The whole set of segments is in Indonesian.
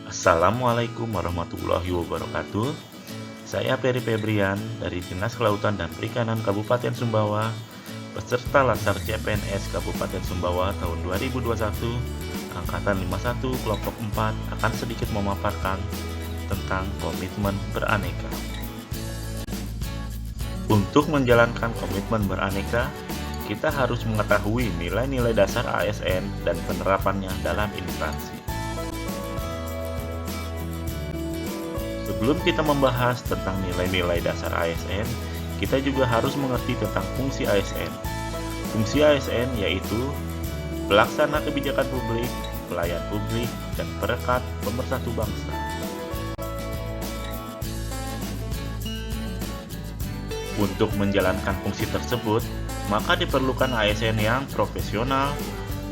Assalamualaikum warahmatullahi wabarakatuh. Saya Peri Febrian dari Dinas Kelautan dan Perikanan Kabupaten Sumbawa, peserta Latsar CPNS Kabupaten Sumbawa tahun 2021, Angkatan 51 Kelompok 4 akan sedikit memaparkan tentang komitmen beraneka. Untuk menjalankan komitmen beraneka, kita harus mengetahui nilai-nilai dasar ASN dan penerapannya dalam instansi. Sebelum kita membahas tentang nilai-nilai dasar ASN, kita juga harus mengerti tentang fungsi ASN. Fungsi ASN yaitu pelaksana kebijakan publik, pelayan publik, dan perekat pemersatu bangsa. Untuk menjalankan fungsi tersebut, maka diperlukan ASN yang profesional,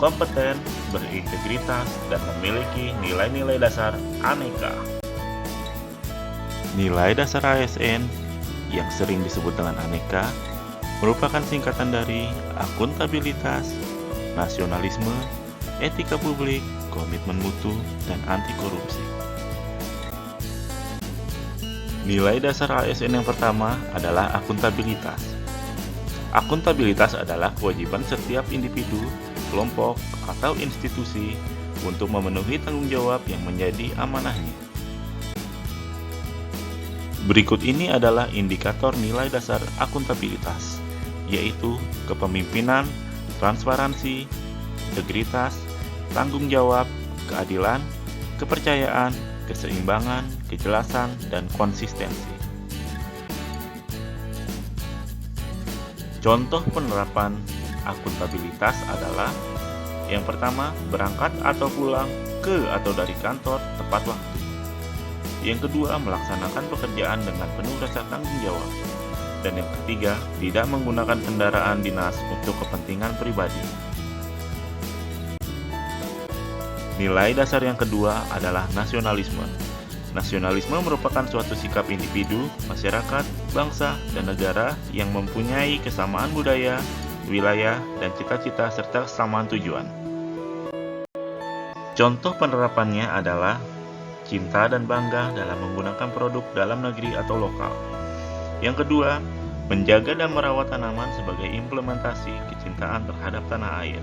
kompeten, berintegritas, dan memiliki nilai-nilai dasar aneka. Nilai dasar ASN yang sering disebut dengan aneka merupakan singkatan dari akuntabilitas, nasionalisme, etika publik, komitmen mutu, dan anti korupsi. Nilai dasar ASN yang pertama adalah akuntabilitas. Akuntabilitas adalah kewajiban setiap individu, kelompok, atau institusi untuk memenuhi tanggung jawab yang menjadi amanahnya. Berikut ini adalah indikator nilai dasar akuntabilitas, yaitu kepemimpinan, transparansi, integritas, tanggung jawab, keadilan, kepercayaan, keseimbangan, kejelasan, dan konsistensi. Contoh penerapan akuntabilitas adalah yang pertama, berangkat atau pulang ke atau dari kantor tepat waktu. Yang kedua, melaksanakan pekerjaan dengan penuh rasa tanggung jawab. Dan yang ketiga, tidak menggunakan kendaraan dinas untuk kepentingan pribadi. Nilai dasar yang kedua adalah nasionalisme. Nasionalisme merupakan suatu sikap individu, masyarakat, bangsa, dan negara yang mempunyai kesamaan budaya, wilayah, dan cita-cita serta kesamaan tujuan. Contoh penerapannya adalah cinta dan bangga dalam menggunakan produk dalam negeri atau lokal. Yang kedua, menjaga dan merawat tanaman sebagai implementasi kecintaan terhadap tanah air.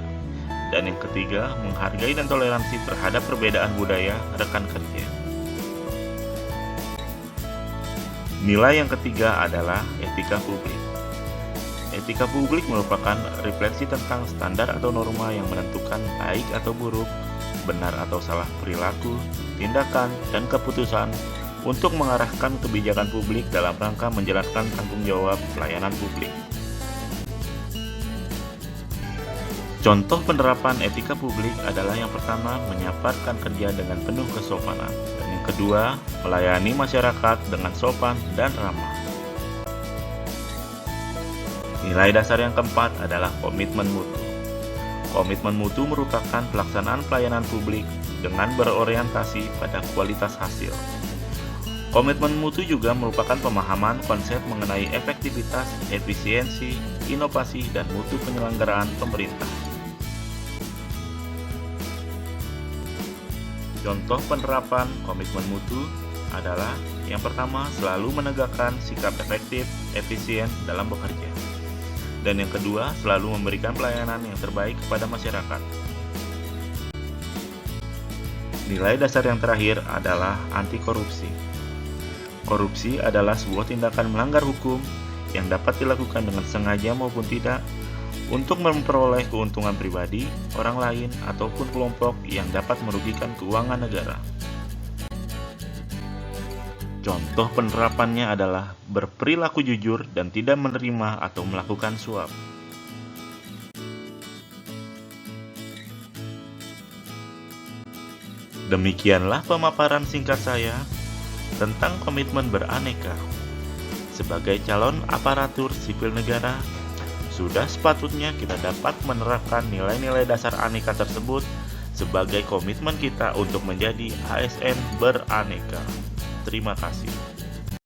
Dan yang ketiga, menghargai dan toleransi terhadap perbedaan budaya rekan kerja. Nilai yang ketiga adalah etika publik. Etika publik merupakan refleksi tentang standar atau norma yang menentukan baik atau buruk, benar atau salah perilaku, tindakan, dan keputusan untuk mengarahkan kebijakan publik dalam rangka menjalankan tanggung jawab pelayanan publik. Contoh penerapan etika publik adalah yang pertama, menyampaikan kerja dengan penuh kesopanan, dan yang kedua, melayani masyarakat dengan sopan dan ramah. Nilai dasar yang keempat adalah komitmen mutu. Komitmen mutu merupakan pelaksanaan pelayanan publik dengan berorientasi pada kualitas hasil. Komitmen mutu juga merupakan pemahaman konsep mengenai efektivitas, efisiensi, inovasi, dan mutu penyelenggaraan pemerintah. Contoh penerapan komitmen mutu adalah yang pertama, selalu menegakkan sikap efektif, efisien dalam bekerja. Dan yang kedua, selalu memberikan pelayanan yang terbaik kepada masyarakat. Nilai dasar yang terakhir adalah anti korupsi. Korupsi adalah sebuah tindakan melanggar hukum yang dapat dilakukan dengan sengaja maupun tidak untuk memperoleh keuntungan pribadi, orang lain, ataupun kelompok yang dapat merugikan keuangan negara. Contoh penerapannya adalah berperilaku jujur dan tidak menerima atau melakukan suap. Demikianlah pemaparan singkat saya tentang komitmen beraneka. Sebagai calon aparatur sipil negara, sudah sepatutnya kita dapat menerapkan nilai-nilai dasar aneka tersebut sebagai komitmen kita untuk menjadi ASN beraneka. Terima kasih.